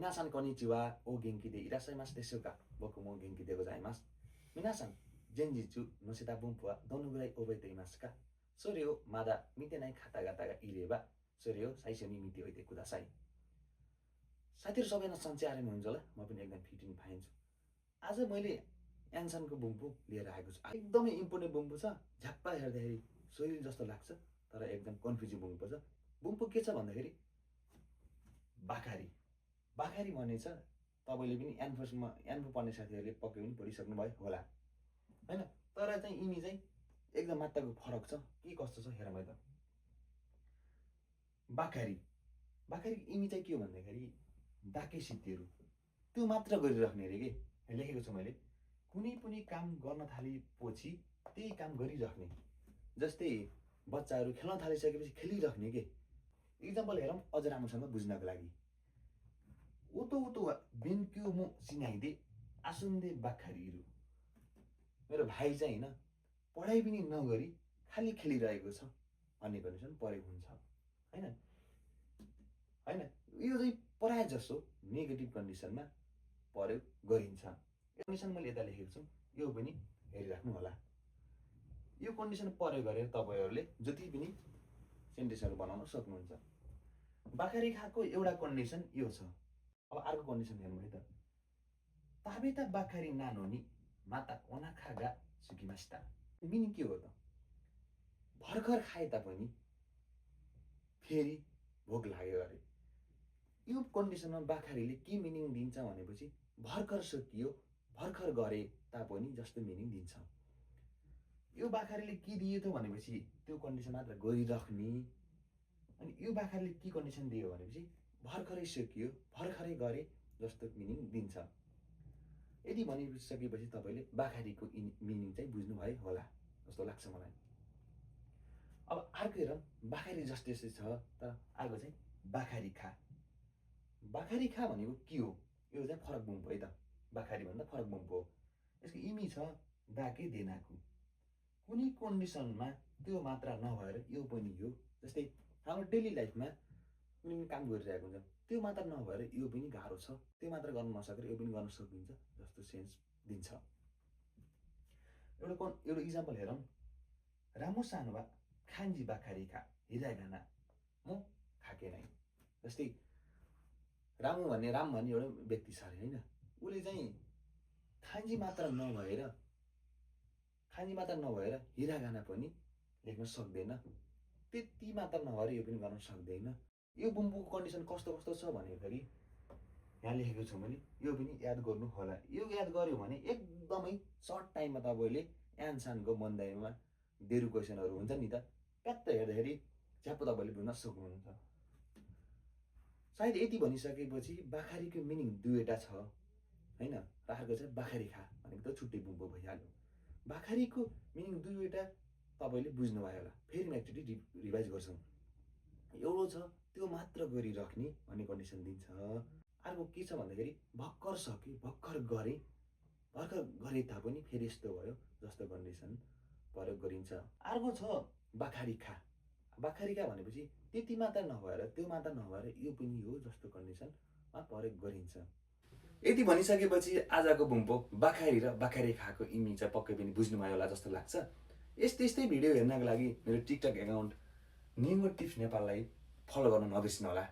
皆さんこんにちは。お元気でいらっしゃいますでしょうか？僕も元気でございます。皆さん、前日載せた文法はどのぐらい覚えていますか？それをまだ見てない方々がいれば、それを最初に見ておいてください。साथीहरु सबैजना सन्चै आरामै हुनुहुन्छ होला? म पनि एकदम फिट एन्ड फाइन छु। आज मैले एन्सनको बुम्बु लिएर आएको छु। एकदमै इम्पोर्टेन्ट बुम्बु छ। झ्याप्पा हेर्दाखेरि सोही जस्तो लाग्छ, तर एकदम कन्फ्युजिङ बुम्बु छ। बुम्बु के छ भन्दाखेरि बाखारी। बाखारी भनेछ तपाईले पनि एन्फो पढ्ने साथीहरूले पक्कै पनि पढिसक्नु भयो होला हैन। तर चाहिँ यिनी चाहिँ एकदम मात्राको फरक छ। के कस्तो छ हेर मैले त। बाखारी बाखारी यिनी चाहिँ के हो भन्दाखेरि डाके सिद्धिहरू त्यो मात्र गरिराख्ने रे के लेखेको छु मैले। कुनै पनि काम गर्न थालेपछि त्यही काम गरिराख्ने। जस्तै बच्चाहरू खेल्न थालिसकेपछि खेलिराख्ने के। एक्जाम्पल हेरौँ अझ राम्रोसँग बुझ्नको लागि। उतो उतो बेन्क्यो मु सिनाइदे आसुन्दे बाखारीहरू। मेरो भाइ चाहिँ हैन पढाइ पनि नगरी खाली खेलिरहेको छ भन्ने कन्डिसन परेको हुन्छ हैन। हैन यो चाहिँ प्राय जसो नेगेटिभ कन्डिसनमा प्रयोग गरिन्छ। यो कन्डिसन मैले यता लेखेको छु, यो पनि हेरिराख्नु होला। यो कन्डिसन प्रयोग गरेर तपाईहरुले जति पनि सेन्टेन्सहरु बनाउन सक्नुहुन्छ। बाखारी खाको एउटा कन्डिसन यो छ। अब अर्को कन्डिसन हेर्नु है त। ताबेता बाखारी नानोनी माता ओनाखागा सुकिमास्ता। मिनिङ के हो त? भर्खर खाए तापनि फेरि भोक लाग्यो अरे। यो कन्डिसनमा बाखारीले के मिनिङ दिन्छ भनेपछि भर्खर सकियो, भर्खर गरे तापनि जस्तो मिनिङ दिन्छ। यो बाखारीले के दियो त भनेपछि त्यो कन्डिसन मात्र गरिराख्ने। अनि यो बाखारीले के कन्डिसन दियो भनेपछि भर्खरै सकियो, भर्खरै गरे जस्तो मिनिङ दिन्छ। यदि भनिसकेपछि तपाईले बाखारीको मिनिङ चाहिँ बुझ्नु भयो होला जस्तो लाग्छ मलाई। अब अर्को हेरौँ, बाखारी जस्तै छ तर अर्को चाहिँ बाखारी खा। बाखारी खा भनेको के हो? यो चाहिँ फरक बुम्बु है त। बाखारी भन्दा फरक बुम्बु हो। यसको इमी छ दाके देनाकु। कुनै कन्डिसनमा त्यो मात्रा नभएर यो पनि हो। जस्तै हाम्रो डेली लाइफमा कुनै पनि काम गरिरहेको हुन्छ, त्यो मात्र नभएर यो पनि गाह्रो छ, त्यो मात्र गर्न नसकेर यो पनि गर्न सकिन्छ जस्तो सेन्स दिन्छ। एउटा इक्जाम्पल हेरौँ। रामु सानोबा खान्जी बाखारी खा हिरागाना म खाके नै। जस्तै राम भन्ने एउटा व्यक्ति छ अरे हैन। उले चाहिँ खान्जी मात्र नभएर हिरागाना पनि लेख्न सक्दैन। त्यति मात्र नभएर यो पनि गर्न सक्दैन। यो बुम्बुको कन्डिसन कस्तो कस्तो छ भनेखेरि यहाँ लेखेको छु मैले, यो पनि याद गर्नु होला। यो याद गर्यो भने एकदमै सर्ट टाइममा तपाईले एन्सानको बन्दाइमा देरु क्वेशनहरु हुन्छ नि त, प्याट्ट हेर्दाखेरि झ्याप्प तपाईले बुझ्न सक्नुहुन्छ। सायद यति भनिसकेपछि बाखारीको मिनिङ दुईटा छ हैन। अर्को चाहिँ बाखारी खा भनेको त छुट्टै बुम्बु भइहाल्यो। बाखारीको मिनिङ दुईटा तपाईले बुझ्नु भयो होला। फेरि म एकचोटी रिभाइज गर्छौं। एउटा छ त्यो मात्र गरिराख्ने भन्ने कन्डिसन दिन्छ। अर्को के छ भन्दाखेरि भर्खर सके, भर्खर गरे तापनि फेरि यस्तो भयो जस्तो कन्डिसन प्रयोग गरिन्छ। अर्को छ बाखारी खा। बाखारी खा भनेपछि त्यति मात्र नभएर, त्यो मात्र नभएर यो पनि हो जस्तो कन्डिसनमा प्रयोग गरिन्छ। यति भनिसकेपछि आजको बुम्बु बाखारी र बाखारी खाको इमी चाहिँ पक्कै पनि बुझ्नु भयो होला जस्तो लाग्छ। यस्तै भिडियो हेर्नको लागि मेरो टिकटक एकाउन्ट निमो टिप्स नेपाललाई फलो गर्न नबिर्सनु होला।